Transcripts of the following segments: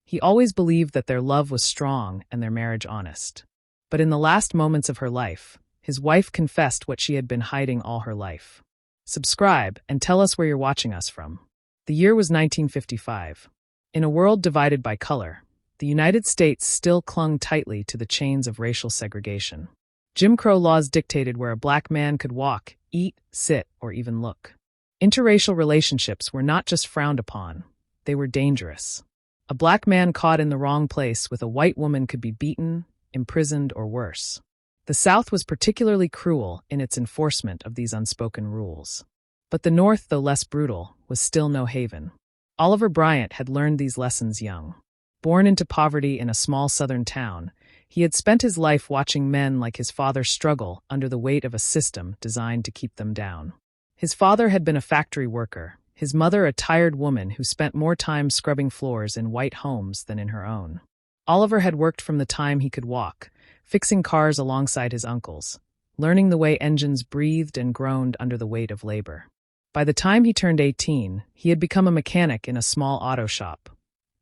He always believed that their love was strong and their marriage honest. But in the last moments of her life, his wife confessed what she had been hiding all her life. Subscribe and tell us where you're watching us from. The year was 1955. In a world divided by color, the United States still clung tightly to the chains of racial segregation. Jim Crow laws dictated where a black man could walk, eat, sit, or even look. Interracial relationships were not just frowned upon, they were dangerous. A black man caught in the wrong place with a white woman could be beaten, imprisoned, or worse. The South was particularly cruel in its enforcement of these unspoken rules. But the North, though less brutal, was still no haven. Oliver Bryant had learned these lessons young. Born into poverty in a small southern town, he had spent his life watching men like his father struggle under the weight of a system designed to keep them down. His father had been a factory worker, his mother a tired woman who spent more time scrubbing floors in white homes than in her own. Oliver had worked from the time he could walk, fixing cars alongside his uncles, learning the way engines breathed and groaned under the weight of labor. By the time he turned 18, he had become a mechanic in a small auto shop,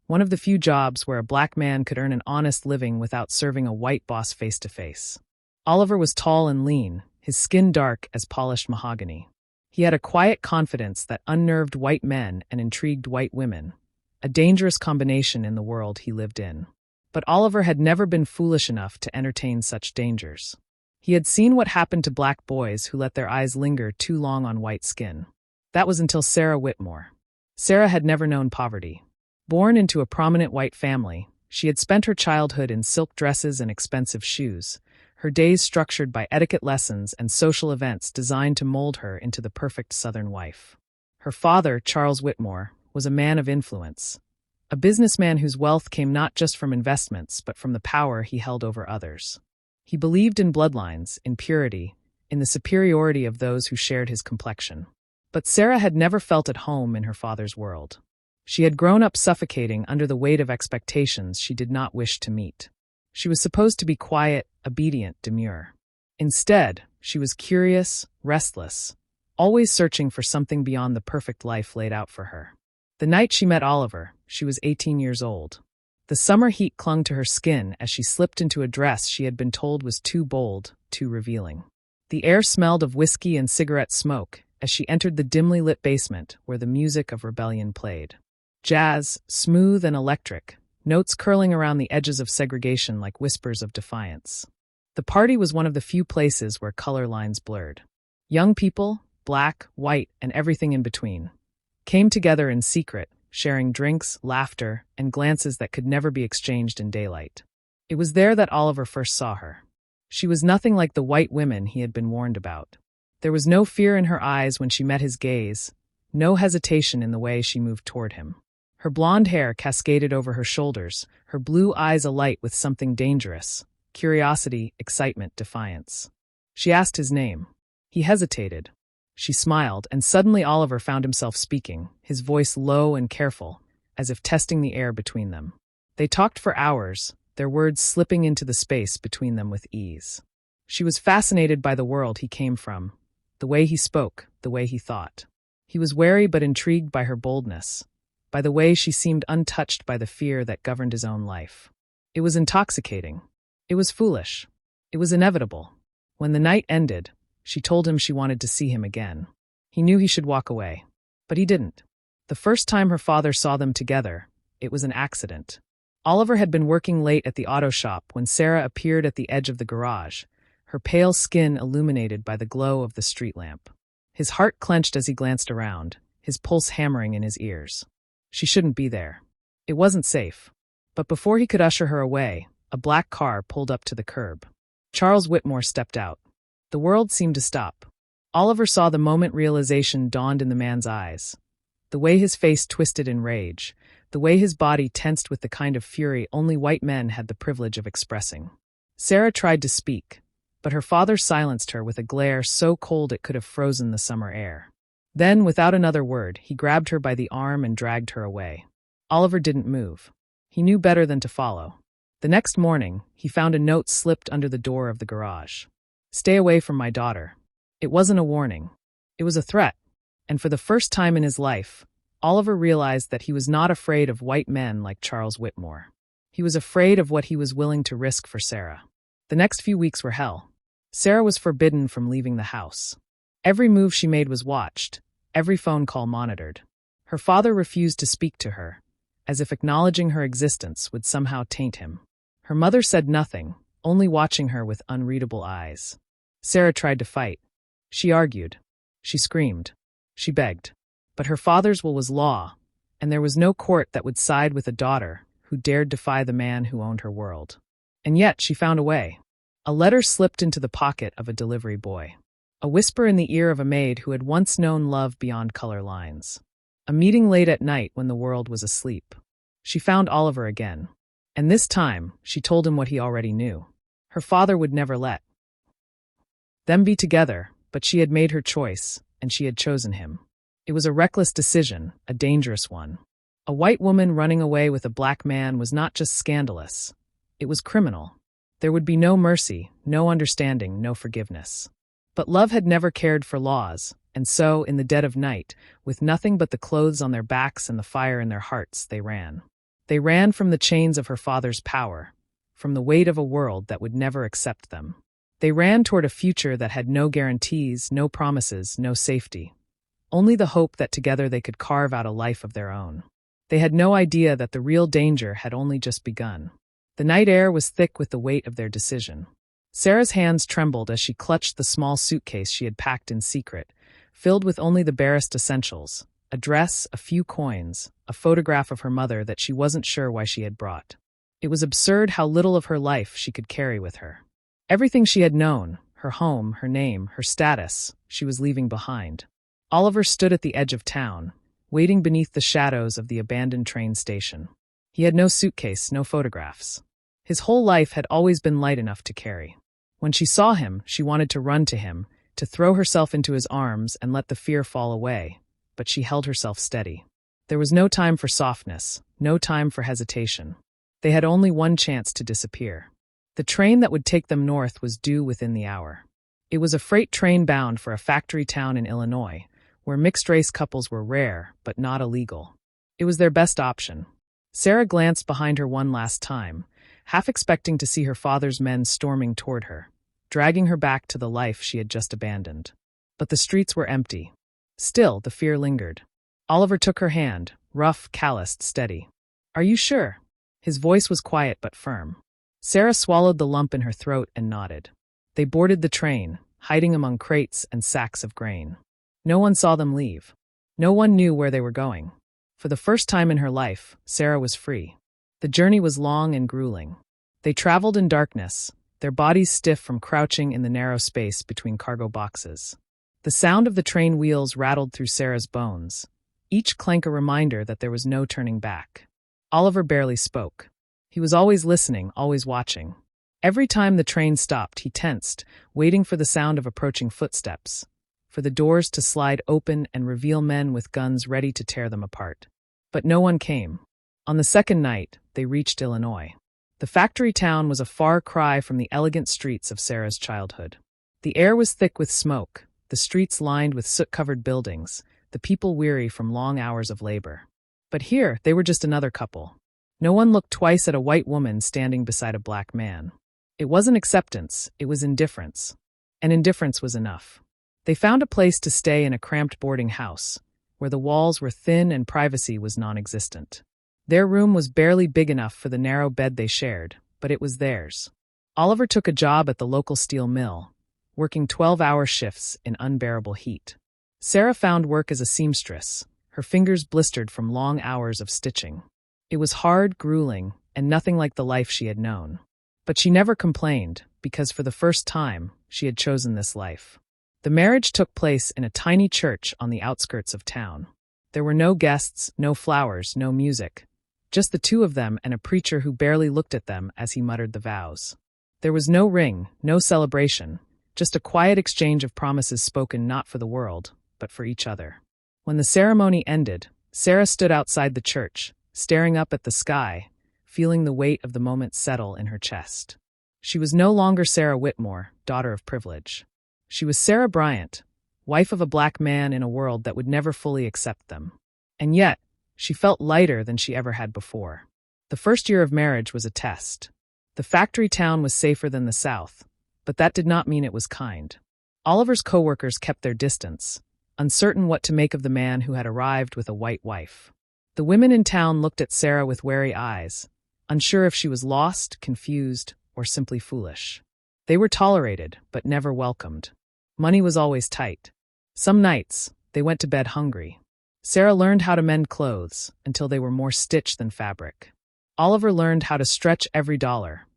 one of the few jobs where a black man could earn an honest living without serving a white boss face to face. Oliver was tall and lean, his skin dark as polished mahogany. He had a quiet confidence that unnerved white men and intrigued white women, a dangerous combination in the world he lived in. But Oliver had never been foolish enough to entertain such dangers. He had seen what happened to black boys who let their eyes linger too long on white skin. That was until Sarah Whitmore. Sarah had never known poverty. Born into a prominent white family, she had spent her childhood in silk dresses and expensive shoes, her days structured by etiquette lessons and social events designed to mold her into the perfect Southern wife. Her father, Charles Whitmore, was a man of influence, a businessman whose wealth came not just from investments but from the power he held over others. He believed in bloodlines, in purity, in the superiority of those who shared his complexion. But Sarah had never felt at home in her father's world. She had grown up suffocating under the weight of expectations she did not wish to meet. She was supposed to be quiet, obedient, demure. Instead, she was curious, restless, always searching for something beyond the perfect life laid out for her. The night she met Oliver, she was 18 years old. The summer heat clung to her skin as she slipped into a dress she had been told was too bold, too revealing. The air smelled of whiskey and cigarette smoke as she entered the dimly lit basement where the music of rebellion played. Jazz, smooth and electric, notes curling around the edges of segregation like whispers of defiance. The party was one of the few places where color lines blurred. Young people, black, white, and everything in between, came together in secret, sharing drinks, laughter, and glances that could never be exchanged in daylight. It was there that Oliver first saw her. She was nothing like the white women he had been warned about. There was no fear in her eyes when she met his gaze, no hesitation in the way she moved toward him. Her blonde hair cascaded over her shoulders, her blue eyes alight with something dangerous, curiosity, excitement, defiance. She asked his name. He hesitated. She smiled, and suddenly Oliver found himself speaking, his voice low and careful, as if testing the air between them. They talked for hours, their words slipping into the space between them with ease. She was fascinated by the world he came from, the way he spoke, the way he thought. He was wary but intrigued by her boldness, by the way she seemed untouched by the fear that governed his own life. It was intoxicating. It was foolish. It was inevitable. When the night ended, she told him she wanted to see him again. He knew he should walk away, but he didn't. The first time her father saw them together, it was an accident. Oliver had been working late at the auto shop when Sarah appeared at the edge of the garage, her pale skin illuminated by the glow of the street lamp. His heart clenched as he glanced around, his pulse hammering in his ears. She shouldn't be there. It wasn't safe. But before he could usher her away, a black car pulled up to the curb. Charles Whitmore stepped out. The world seemed to stop. Oliver saw the moment realization dawned in the man's eyes. The way his face twisted in rage, the way his body tensed with the kind of fury only white men had the privilege of expressing. Sarah tried to speak, but her father silenced her with a glare so cold it could have frozen the summer air. Then, without another word, he grabbed her by the arm and dragged her away. Oliver didn't move. He knew better than to follow. The next morning, he found a note slipped under the door of the garage. "Stay away from my daughter." It wasn't a warning. It was a threat. And for the first time in his life, Oliver realized that he was not afraid of white men like Charles Whitmore. He was afraid of what he was willing to risk for Sarah. The next few weeks were hell. Sarah was forbidden from leaving the house. Every move she made was watched, every phone call monitored. Her father refused to speak to her, as if acknowledging her existence would somehow taint him. Her mother said nothing, only watching her with unreadable eyes. Sarah tried to fight. She argued. She screamed. She begged. But her father's will was law, and there was no court that would side with a daughter who dared defy the man who owned her world. And yet she found a way. A letter slipped into the pocket of a delivery boy. A whisper in the ear of a maid who had once known love beyond color lines. A meeting late at night when the world was asleep. She found Oliver again. And this time, she told him what he already knew. Her father would never let them be together, but she had made her choice, and she had chosen him. It was a reckless decision, a dangerous one. A white woman running away with a black man was not just scandalous. It was criminal. There would be no mercy, no understanding, no forgiveness. But love had never cared for laws, and so, in the dead of night, with nothing but the clothes on their backs and the fire in their hearts, they ran. They ran from the chains of her father's power, from the weight of a world that would never accept them. They ran toward a future that had no guarantees, no promises, no safety. Only the hope that together they could carve out a life of their own. They had no idea that the real danger had only just begun. The night air was thick with the weight of their decision. Sarah's hands trembled as she clutched the small suitcase she had packed in secret, filled with only the barest essentials, a dress, a few coins, a photograph of her mother that she wasn't sure why she had brought. It was absurd how little of her life she could carry with her. Everything she had known, her home, her name, her status, she was leaving behind. Oliver stood at the edge of town, waiting beneath the shadows of the abandoned train station. He had no suitcase, no photographs. His whole life had always been light enough to carry. When she saw him, she wanted to run to him, to throw herself into his arms and let the fear fall away, but she held herself steady. There was no time for softness, no time for hesitation. They had only one chance to disappear. The train that would take them north was due within the hour. It was a freight train bound for a factory town in Illinois, where mixed-race couples were rare, but not illegal. It was their best option. Sarah glanced behind her one last time, half expecting to see her father's men storming toward her, dragging her back to the life she had just abandoned. But the streets were empty. Still, the fear lingered. Oliver took her hand, rough, calloused, steady. "Are you sure?" His voice was quiet but firm. Sarah swallowed the lump in her throat and nodded. They boarded the train, hiding among crates and sacks of grain. No one saw them leave. No one knew where they were going. For the first time in her life, Sarah was free. The journey was long and grueling. They traveled in darkness, their bodies stiff from crouching in the narrow space between cargo boxes. The sound of the train wheels rattled through Sarah's bones, each clank a reminder that there was no turning back. Oliver barely spoke. He was always listening, always watching. Every time the train stopped, he tensed, waiting for the sound of approaching footsteps, for the doors to slide open and reveal men with guns ready to tear them apart. But no one came. On the second night, they reached Illinois. The factory town was a far cry from the elegant streets of Sarah's childhood. The air was thick with smoke, the streets lined with soot-covered buildings, the people weary from long hours of labor. But here, they were just another couple. No one looked twice at a white woman standing beside a black man. It wasn't acceptance, it was indifference. And indifference was enough. They found a place to stay in a cramped boarding house, where the walls were thin and privacy was non-existent. Their room was barely big enough for the narrow bed they shared, but it was theirs. Oliver took a job at the local steel mill, working 12-hour shifts in unbearable heat. Sarah found work as a seamstress, her fingers blistered from long hours of stitching. It was hard, grueling, and nothing like the life she had known. But she never complained, because for the first time, she had chosen this life. The marriage took place in a tiny church on the outskirts of town. There were no guests, no flowers, no music. Just the two of them and a preacher who barely looked at them as he muttered the vows. There was no ring, no celebration, just a quiet exchange of promises spoken not for the world, but for each other. When the ceremony ended, Sarah stood outside the church, staring up at the sky, feeling the weight of the moment settle in her chest. She was no longer Sarah Whitmore, daughter of privilege. She was Sarah Bryant, wife of a black man in a world that would never fully accept them. And yet, she felt lighter than she ever had before. The first year of marriage was a test. The factory town was safer than the South, but that did not mean it was kind. Oliver's co-workers kept their distance, uncertain what to make of the man who had arrived with a white wife. The women in town looked at Sarah with wary eyes, unsure if she was lost, confused, or simply foolish. They were tolerated, but never welcomed. Money was always tight. Some nights, they went to bed hungry. Sarah learned how to mend clothes until they were more stitch than fabric. Oliver learned how to stretch every dollar,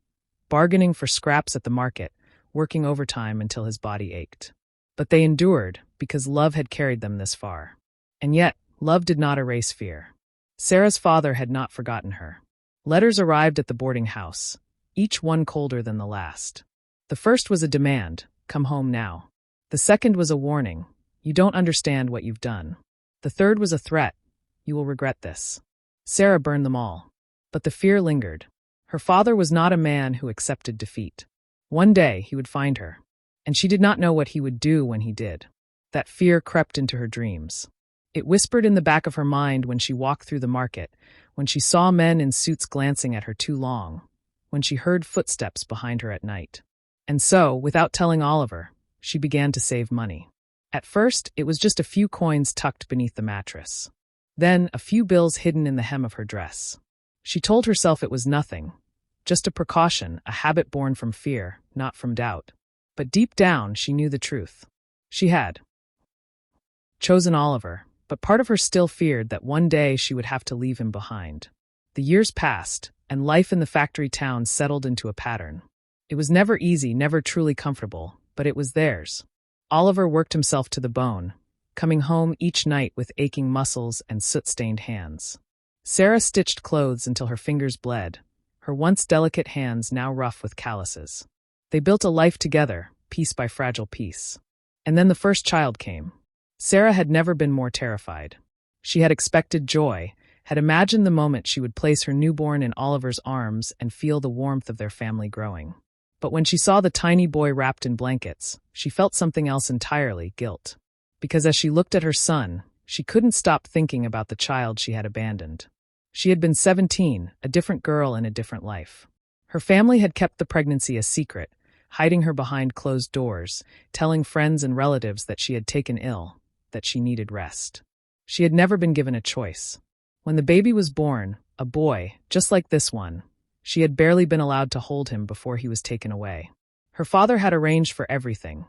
bargaining for scraps at the market, working overtime until his body ached. But they endured because love had carried them this far. And yet, love did not erase fear. Sarah's father had not forgotten her. Letters arrived at the boarding house, each one colder than the last. The first was a demand, "Come home now." The second was a warning, "You don't understand what you've done." The third was a threat, "You will regret this." Sarah burned them all. But the fear lingered. Her father was not a man who accepted defeat. One day he would find her, and she did not know what he would do when he did. That fear crept into her dreams. It whispered in the back of her mind when she walked through the market, when she saw men in suits glancing at her too long, when she heard footsteps behind her at night. And so, without telling Oliver, she began to save money. At first, it was just a few coins tucked beneath the mattress. Then, a few bills hidden in the hem of her dress. She told herself it was nothing, just a precaution, a habit born from fear, not from doubt. But deep down, she knew the truth. She had chosen Oliver, but part of her still feared that one day she would have to leave him behind. The years passed, and life in the factory town settled into a pattern. It was never easy, never truly comfortable, but it was theirs. Oliver worked himself to the bone, coming home each night with aching muscles and soot-stained hands. Sarah stitched clothes until her fingers bled, her once delicate hands now rough with calluses. They built a life together, piece by fragile piece. And then the first child came. Sarah had never been more terrified. She had expected joy, had imagined the moment she would place her newborn in Oliver's arms and feel the warmth of their family growing. But when she saw the tiny boy wrapped in blankets, she felt something else entirely, guilt. Because as she looked at her son, she couldn't stop thinking about the child she had abandoned. She had been 17, a different girl in a different life. Her family had kept the pregnancy a secret, hiding her behind closed doors, telling friends and relatives that she had taken ill, that she needed rest. She had never been given a choice. When the baby was born, a boy, just like this one, she had barely been allowed to hold him before he was taken away. Her father had arranged for everything: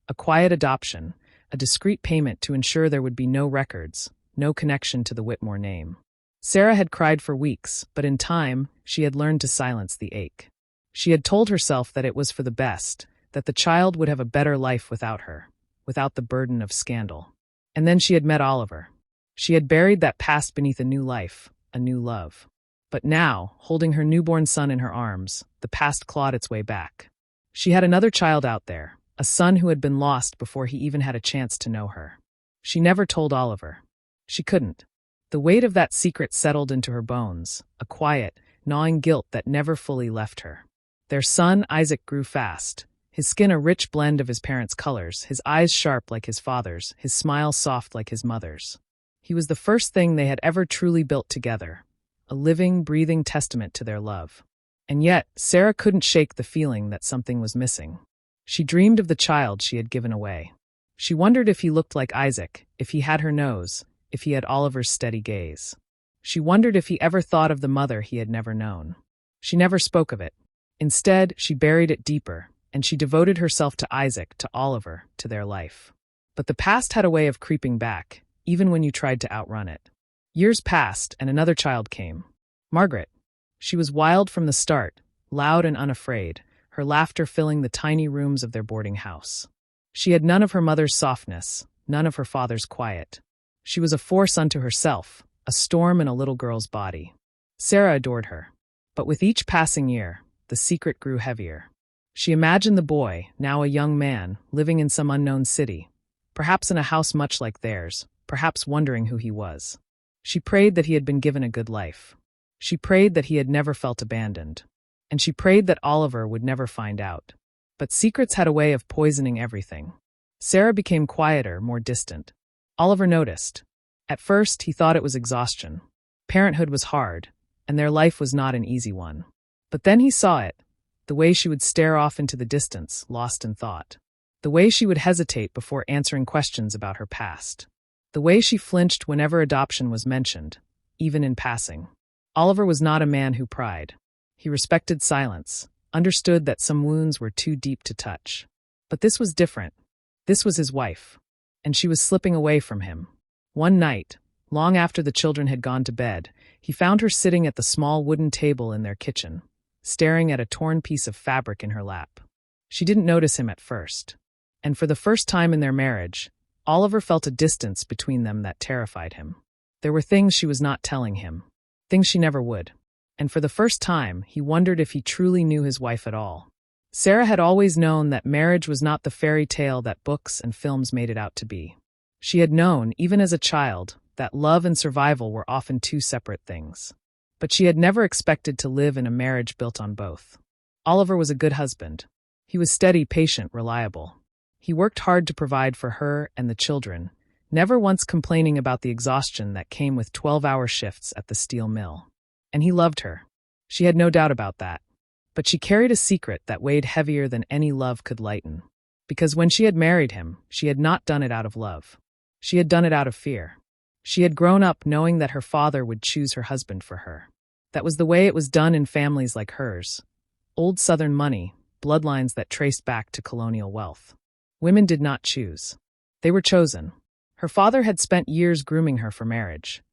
a quiet adoption, a discreet payment to ensure there would be no records, no connection to the Whitmore name. Sarah had cried for weeks, but in time, she had learned to silence the ache. She had told herself that it was for the best, that the child would have a better life without her, without the burden of scandal. And then she had met Oliver. She had buried that past beneath a new life, a new love. But now, holding her newborn son in her arms, the past clawed its way back. She had another child out there, a son who had been lost before he even had a chance to know her. She never told Oliver. She couldn't. The weight of that secret settled into her bones, a quiet, gnawing guilt that never fully left her. Their son, Isaac, grew fast, his skin a rich blend of his parents' colors, his eyes sharp like his father's, his smile soft like his mother's. He was the first thing they had ever truly built together, a living, breathing testament to their love. And yet, Sarah couldn't shake the feeling that something was missing. She dreamed of the child she had given away. She wondered if he looked like Isaac, if he had her nose, if he had Oliver's steady gaze. She wondered if he ever thought of the mother he had never known. She never spoke of it. Instead, she buried it deeper, and she devoted herself to Isaac, to Oliver, to their life. But the past had a way of creeping back, even when you tried to outrun it. Years passed, and another child came. Margaret. She was wild from the start, loud and unafraid, her laughter filling the tiny rooms of their boarding house. She had none of her mother's softness, none of her father's quiet. She was a force unto herself, a storm in a little girl's body. Sarah adored her. But with each passing year, the secret grew heavier. She imagined the boy, now a young man, living in some unknown city, perhaps in a house much like theirs, perhaps wondering who he was. She prayed that he had been given a good life. She prayed that he had never felt abandoned. And she prayed that Oliver would never find out. But secrets had a way of poisoning everything. Sarah became quieter, more distant. Oliver noticed. At first, he thought it was exhaustion. Parenthood was hard, and their life was not an easy one. But then he saw it, the way she would stare off into the distance, lost in thought. The way she would hesitate before answering questions about her past. The way she flinched whenever adoption was mentioned, even in passing. Oliver was not a man who pried. He respected silence, understood that some wounds were too deep to touch. But this was different. This was his wife. And she was slipping away from him. One night, long after the children had gone to bed, he found her sitting at the small wooden table in their kitchen, staring at a torn piece of fabric in her lap. She didn't notice him at first. And for the first time in their marriage, Oliver felt a distance between them that terrified him. There were things she was not telling him, things she never would. And for the first time, he wondered if he truly knew his wife at all. Sarah had always known that marriage was not the fairy tale that books and films made it out to be. She had known, even as a child, that love and survival were often two separate things. But she had never expected to live in a marriage built on both. Oliver was a good husband. He was steady, patient, reliable. He worked hard to provide for her and the children, never once complaining about the exhaustion that came with 12-hour shifts at the steel mill. And he loved her. She had no doubt about that. But she carried a secret that weighed heavier than any love could lighten. Because when she had married him, she had not done it out of love. She had done it out of fear. She had grown up knowing that her father would choose her husband for her. That was the way it was done in families like hers. Old Southern money, bloodlines that traced back to colonial wealth. Women did not choose. They were chosen. Her father had spent years grooming her for marriage,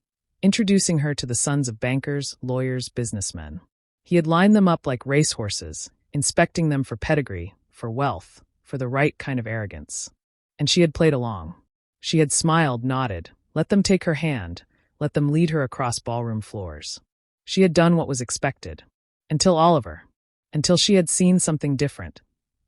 introducing her to the sons of bankers, lawyers, businessmen. He had lined them up like racehorses, inspecting them for pedigree, for wealth, for the right kind of arrogance. And she had played along. She had smiled, nodded, let them take her hand, let them lead her across ballroom floors. She had done what was expected. Until Oliver. Until she had seen something different.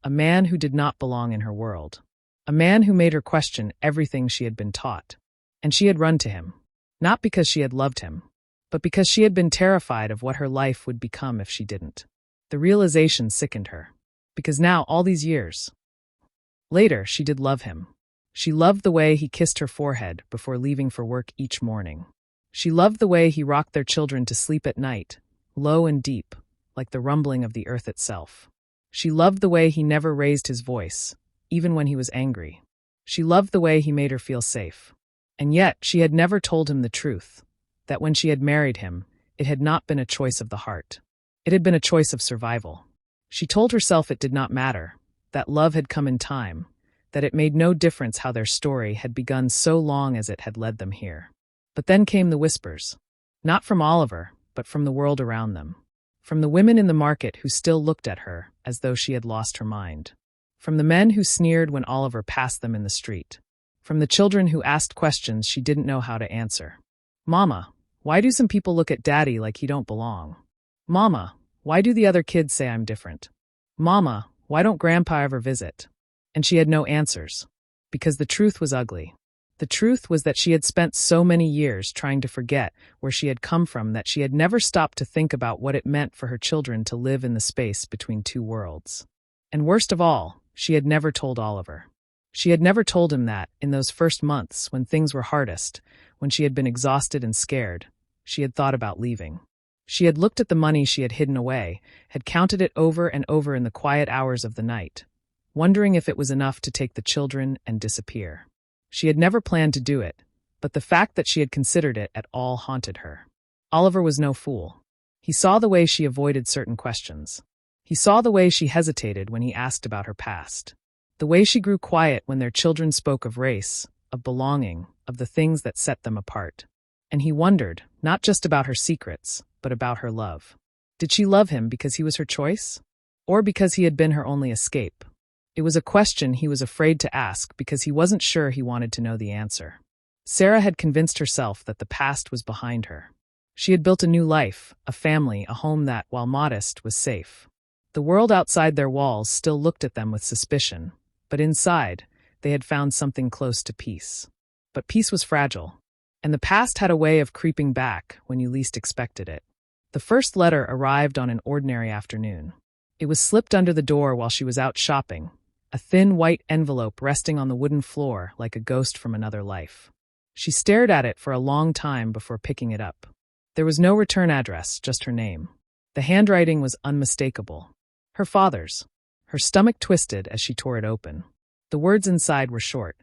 A man who did not belong in her world. A man who made her question everything she had been taught. And she had run to him. Not because she had loved him, but because she had been terrified of what her life would become if she didn't. The realization sickened her. Because now, all these years later, she did love him. She loved the way he kissed her forehead before leaving for work each morning. She loved the way he rocked their children to sleep at night, low and deep, like the rumbling of the earth itself. She loved the way he never raised his voice, even when he was angry. She loved the way he made her feel safe. And yet, she had never told him the truth, that when she had married him, it had not been a choice of the heart. It had been a choice of survival. She told herself it did not matter, that love had come in time, that it made no difference how their story had begun so long as it had led them here. But then came the whispers. Not from Oliver, but from the world around them. From the women in the market who still looked at her as though she had lost her mind. From the men who sneered when Oliver passed them in the street. From the children who asked questions she didn't know how to answer. Mama, why do some people look at Daddy like he don't belong? Mama, why do the other kids say I'm different? Mama, why don't Grandpa ever visit? And she had no answers. Because the truth was ugly. The truth was that she had spent so many years trying to forget where she had come from that she had never stopped to think about what it meant for her children to live in the space between two worlds. And worst of all, she had never told Oliver. She had never told him that, in those first months when things were hardest, when she had been exhausted and scared, she had thought about leaving. She had looked at the money she had hidden away, had counted it over and over in the quiet hours of the night, wondering if it was enough to take the children and disappear. She had never planned to do it, but the fact that she had considered it at all haunted her. Oliver was no fool. He saw the way she avoided certain questions. He saw the way she hesitated when he asked about her past. The way she grew quiet when their children spoke of race, of belonging, of the things that set them apart. And he wondered, not just about her secrets, but about her love. Did she love him because he was her choice? Or because he had been her only escape? It was a question he was afraid to ask because he wasn't sure he wanted to know the answer. Sarah had convinced herself that the past was behind her. She had built a new life, a family, a home that, while modest, was safe. The world outside their walls still looked at them with suspicion, but inside, they had found something close to peace. But peace was fragile, and the past had a way of creeping back when you least expected it. The first letter arrived on an ordinary afternoon. It was slipped under the door while she was out shopping, a thin white envelope resting on the wooden floor like a ghost from another life. She stared at it for a long time before picking it up. There was no return address, just her name. The handwriting was unmistakable. Her father's. Her stomach twisted as she tore it open. The words inside were short.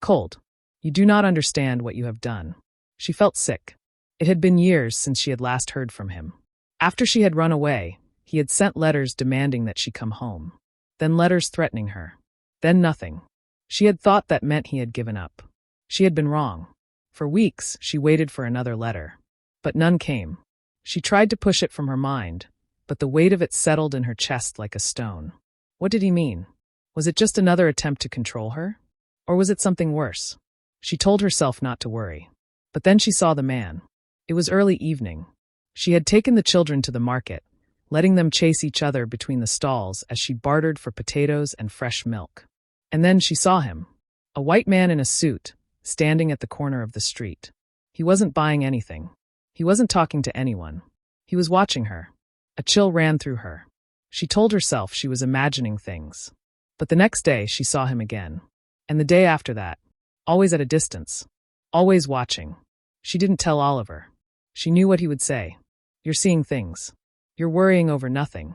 Cold. You do not understand what you have done. She felt sick. It had been years since she had last heard from him. After she had run away, he had sent letters demanding that she come home. Then letters threatening her. Then nothing. She had thought that meant he had given up. She had been wrong. For weeks, she waited for another letter. But none came. She tried to push it from her mind, but the weight of it settled in her chest like a stone. What did he mean? Was it just another attempt to control her? Or was it something worse? She told herself not to worry. But then she saw the man. It was early evening. She had taken the children to the market, letting them chase each other between the stalls as she bartered for potatoes and fresh milk. And then she saw him. A white man in a suit, standing at the corner of the street. He wasn't buying anything. He wasn't talking to anyone. He was watching her. A chill ran through her. She told herself she was imagining things. But the next day she saw him again. And the day after that. Always at a distance. Always watching. She didn't tell Oliver. She knew what he would say. You're seeing things. You're worrying over nothing.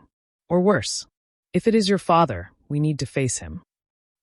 Or worse. If it is your father, we need to face him.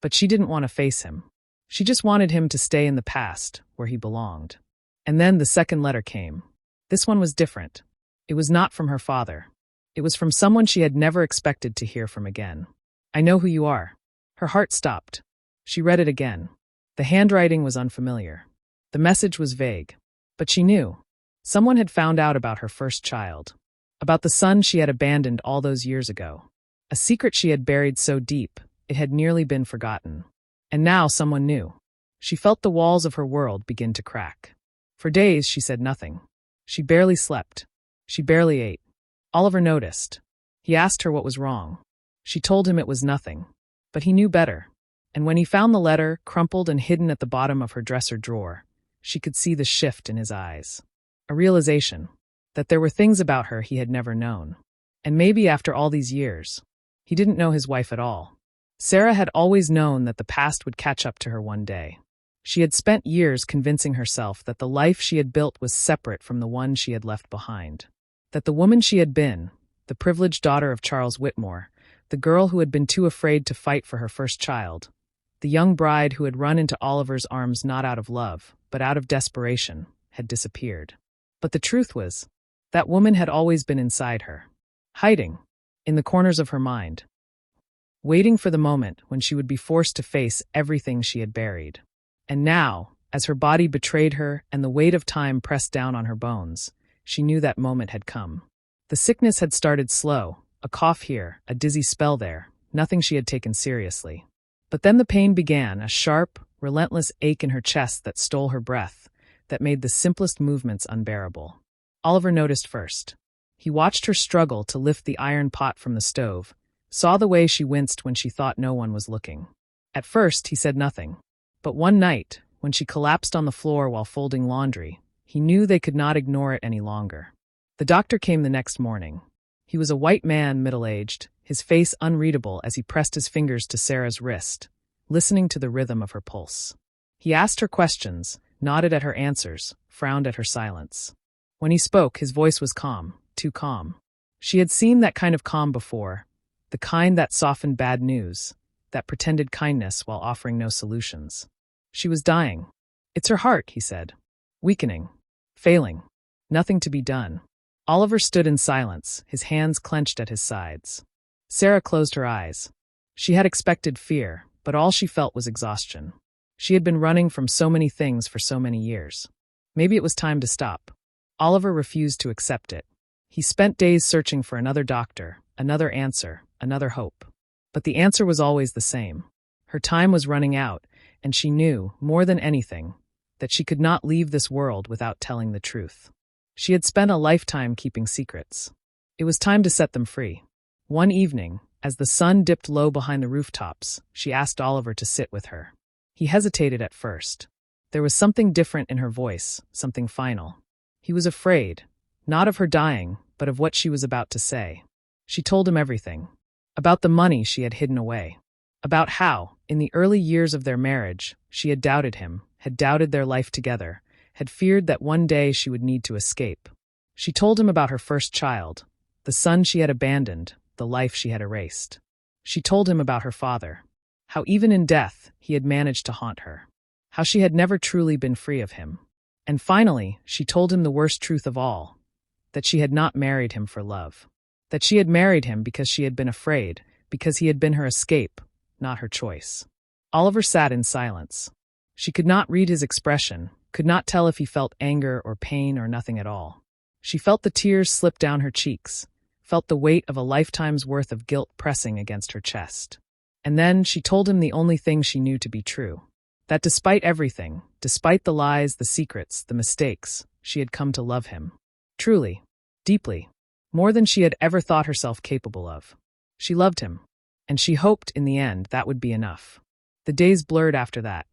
But she didn't want to face him. She just wanted him to stay in the past, where he belonged. And then the second letter came. This one was different. It was not from her father. It was from someone she had never expected to hear from again. I know who you are. Her heart stopped. She read it again. The handwriting was unfamiliar. The message was vague. But she knew. Someone had found out about her first child. About the son she had abandoned all those years ago. A secret she had buried so deep, it had nearly been forgotten. And now someone knew. She felt the walls of her world begin to crack. For days she said nothing. She barely slept. She barely ate. Oliver noticed. He asked her what was wrong. She told him it was nothing. But he knew better. And when he found the letter, crumpled and hidden at the bottom of her dresser drawer, she could see the shift in his eyes. A realization that there were things about her he had never known. And maybe after all these years, he didn't know his wife at all. Sarah had always known that the past would catch up to her one day. She had spent years convincing herself that the life she had built was separate from the one she had left behind. That the woman she had been, the privileged daughter of Charles Whitmore, the girl who had been too afraid to fight for her first child, the young bride who had run into Oliver's arms not out of love, but out of desperation, had disappeared. But the truth was, that woman had always been inside her, hiding, in the corners of her mind, waiting for the moment when she would be forced to face everything she had buried. And now, as her body betrayed her and the weight of time pressed down on her bones, she knew that moment had come. The sickness had started slow, a cough here, a dizzy spell there, nothing she had taken seriously. But then the pain began, a sharp, relentless ache in her chest that stole her breath, that made the simplest movements unbearable. Oliver noticed first. He watched her struggle to lift the iron pot from the stove, saw the way she winced when she thought no one was looking. At first, he said nothing. But one night, when she collapsed on the floor while folding laundry, he knew they could not ignore it any longer. The doctor came the next morning. He was a white man, middle-aged, his face unreadable as he pressed his fingers to Sarah's wrist, listening to the rhythm of her pulse. He asked her questions, nodded at her answers, frowned at her silence. When he spoke, his voice was calm, too calm. She had seen that kind of calm before, the kind that softened bad news, that pretended kindness while offering no solutions. She was dying. It's her heart, he said. Weakening. Failing. Nothing to be done. Oliver stood in silence, his hands clenched at his sides. Sarah closed her eyes. She had expected fear, but all she felt was exhaustion. She had been running from so many things for so many years. Maybe it was time to stop. Oliver refused to accept it. He spent days searching for another doctor, another answer, another hope. But the answer was always the same. Her time was running out, and she knew, more than anything, that she could not leave this world without telling the truth. She had spent a lifetime keeping secrets. It was time to set them free. One evening, as the sun dipped low behind the rooftops, she asked Oliver to sit with her. He hesitated at first. There was something different in her voice, something final. He was afraid, not of her dying, but of what she was about to say. She told him everything. About the money she had hidden away. About how, in the early years of their marriage, she had doubted him, had doubted their life together, had feared that one day she would need to escape. She told him about her first child, the son she had abandoned, the life she had erased. She told him about her father, how even in death he had managed to haunt her, how she had never truly been free of him. And finally, she told him the worst truth of all, that she had not married him for love, that she had married him because she had been afraid, because he had been her escape, not her choice. Oliver sat in silence. She could not read his expression, could not tell if he felt anger or pain or nothing at all. She felt the tears slip down her cheeks, felt the weight of a lifetime's worth of guilt pressing against her chest. And then she told him the only thing she knew to be true, that despite everything, despite the lies, the secrets, the mistakes, she had come to love him. Truly, deeply, more than she had ever thought herself capable of. She loved him, and she hoped in the end that would be enough. The days blurred after that.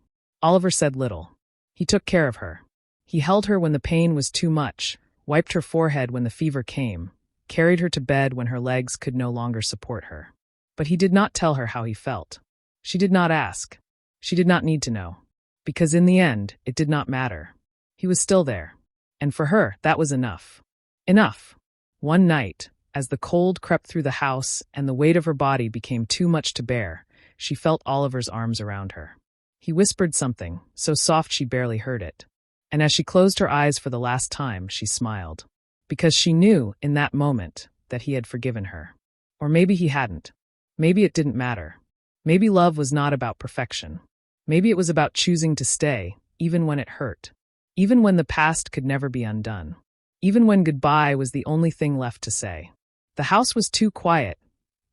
Oliver said little. He took care of her. He held her when the pain was too much, wiped her forehead when the fever came, carried her to bed when her legs could no longer support her. But he did not tell her how he felt. She did not ask. She did not need to know. Because in the end, it did not matter. He was still there. And for her, that was enough. Enough. One night, as the cold crept through the house and the weight of her body became too much to bear, she felt Oliver's arms around her. He whispered something, so soft she barely heard it. And as she closed her eyes for the last time, she smiled. Because she knew, in that moment, that he had forgiven her. Or maybe he hadn't. Maybe it didn't matter. Maybe love was not about perfection. Maybe it was about choosing to stay, even when it hurt. Even when the past could never be undone. Even when goodbye was the only thing left to say. The house was too quiet.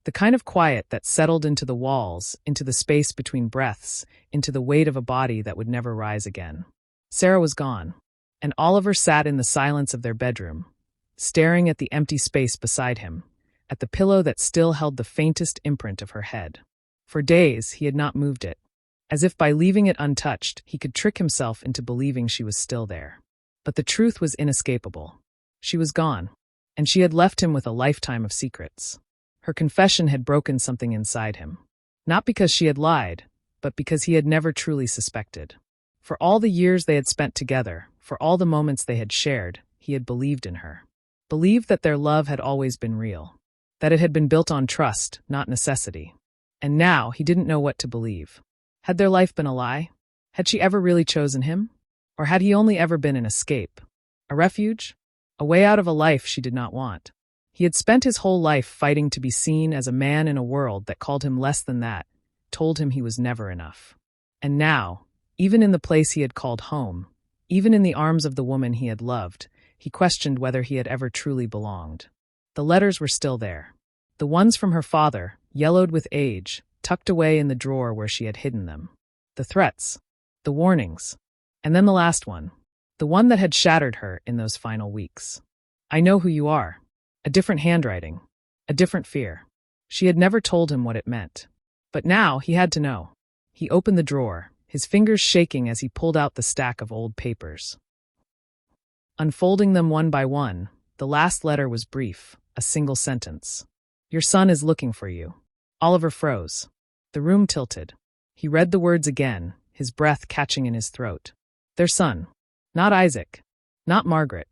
The kind of quiet that settled into the walls, into the space between breaths, into the weight of a body that would never rise again. Sarah was gone, and Oliver sat in the silence of their bedroom, staring at the empty space beside him, at the pillow that still held the faintest imprint of her head. For days, he had not moved it, as if by leaving it untouched, he could trick himself into believing she was still there. But the truth was inescapable. She was gone, and she had left him with a lifetime of secrets. Her confession had broken something inside him. Not because she had lied, but because he had never truly suspected. For all the years they had spent together, for all the moments they had shared, he had believed in her. Believed that their love had always been real. That it had been built on trust, not necessity. And now he didn't know what to believe. Had their life been a lie? Had she ever really chosen him? Or had he only ever been an escape? A refuge? A way out of a life she did not want. He had spent his whole life fighting to be seen as a man in a world that called him less than that, told him he was never enough. And now, even in the place he had called home, even in the arms of the woman he had loved, he questioned whether he had ever truly belonged. The letters were still there. The ones from her father, yellowed with age, tucked away in the drawer where she had hidden them. The threats. The warnings. And then the last one. The one that had shattered her in those final weeks. I know who you are. A different handwriting. A different fear. She had never told him what it meant. But now he had to know. He opened the drawer, his fingers shaking as he pulled out the stack of old papers. Unfolding them one by one, the last letter was brief, a single sentence. Your son is looking for you. Oliver froze. The room tilted. He read the words again, his breath catching in his throat. Their son. Not Isaac. Not Margaret.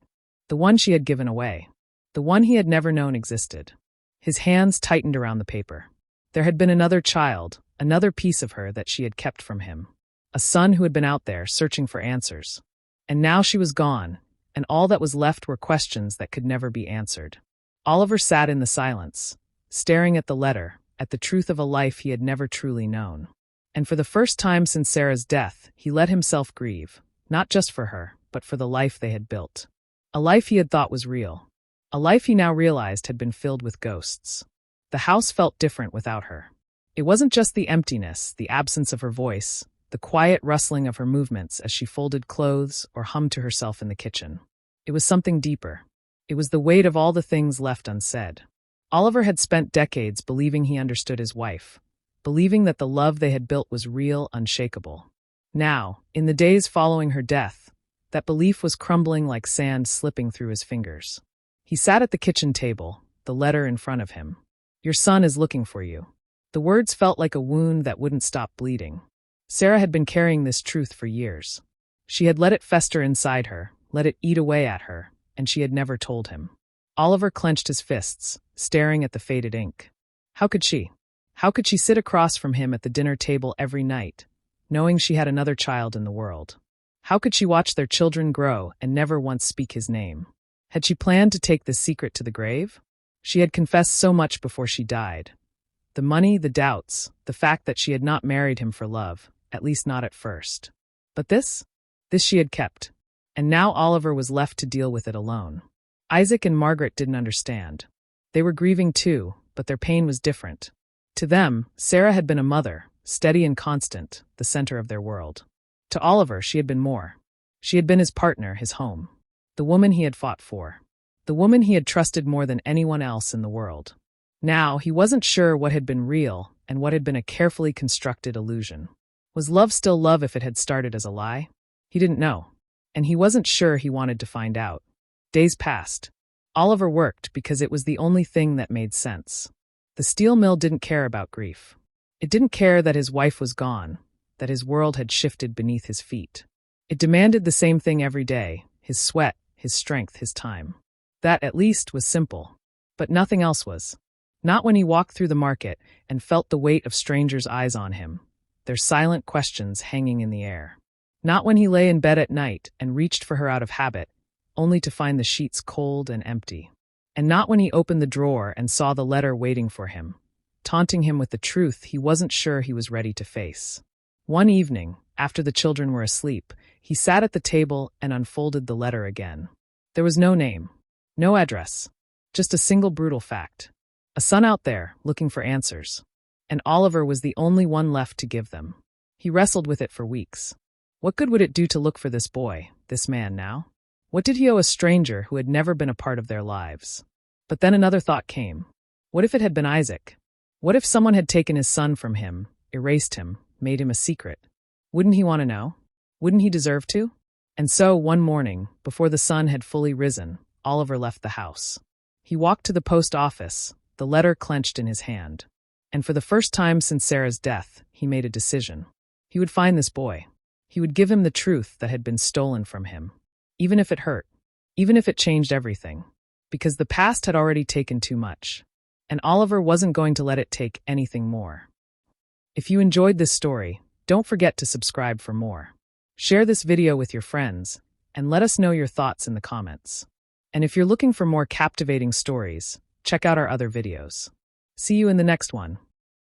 The one she had given away. The one he had never known existed. His hands tightened around the paper. There had been another child, another piece of her that she had kept from him. A son who had been out there searching for answers. And now she was gone, and all that was left were questions that could never be answered. Oliver sat in the silence, staring at the letter, at the truth of a life he had never truly known. And for the first time since Sarah's death, he let himself grieve, not just for her, but for the life they had built. A life he had thought was real. A life he now realized had been filled with ghosts. The house felt different without her. It wasn't just the emptiness, the absence of her voice, the quiet rustling of her movements as she folded clothes or hummed to herself in the kitchen. It was something deeper. It was the weight of all the things left unsaid. Oliver had spent decades believing he understood his wife, believing that the love they had built was real, unshakable. Now, in the days following her death, that belief was crumbling like sand slipping through his fingers. He sat at the kitchen table, the letter in front of him. Your son is looking for you. The words felt like a wound that wouldn't stop bleeding. Sarah had been carrying this truth for years. She had let it fester inside her, let it eat away at her, and she had never told him. Oliver clenched his fists, staring at the faded ink. How could she? How could she sit across from him at the dinner table every night, knowing she had another child in the world? How could she watch their children grow and never once speak his name? Had she planned to take this secret to the grave? She had confessed so much before she died. The money, the doubts, the fact that she had not married him for love, at least not at first. But this she had kept. And now Oliver was left to deal with it alone. Isaac and Margaret didn't understand. They were grieving too, but their pain was different. To them, Sarah had been a mother, steady and constant, the center of their world. To Oliver, she had been more. She had been his partner, his home. The woman he had fought for. The woman he had trusted more than anyone else in the world. Now, he wasn't sure what had been real and what had been a carefully constructed illusion. Was love still love if it had started as a lie? He didn't know. And he wasn't sure he wanted to find out. Days passed. Oliver worked because it was the only thing that made sense. The steel mill didn't care about grief. It didn't care that his wife was gone, that his world had shifted beneath his feet. It demanded the same thing every day, his sweat, his strength, his time. That, at least, was simple. But nothing else was. Not when he walked through the market and felt the weight of strangers' eyes on him, their silent questions hanging in the air. Not when he lay in bed at night and reached for her out of habit, only to find the sheets cold and empty. And not when he opened the drawer and saw the letter waiting for him, taunting him with the truth he wasn't sure he was ready to face. One evening, after the children were asleep, he sat at the table and unfolded the letter again. There was no name, no address, just a single brutal fact. A son out there, looking for answers. And Oliver was the only one left to give them. He wrestled with it for weeks. What good would it do to look for this boy, this man now? What did he owe a stranger who had never been a part of their lives? But then another thought came. What if it had been Isaac? What if someone had taken his son from him, erased him, made him a secret? Wouldn't he want to know? Wouldn't he deserve to? And so, one morning, before the sun had fully risen, Oliver left the house. He walked to the post office, the letter clenched in his hand. And for the first time since Sarah's death, he made a decision. He would find this boy. He would give him the truth that had been stolen from him. Even if it hurt. Even if it changed everything. Because the past had already taken too much. And Oliver wasn't going to let it take anything more. If you enjoyed this story, don't forget to subscribe for more. Share this video with your friends, and let us know your thoughts in the comments. And if you're looking for more captivating stories, check out our other videos. See you in the next one.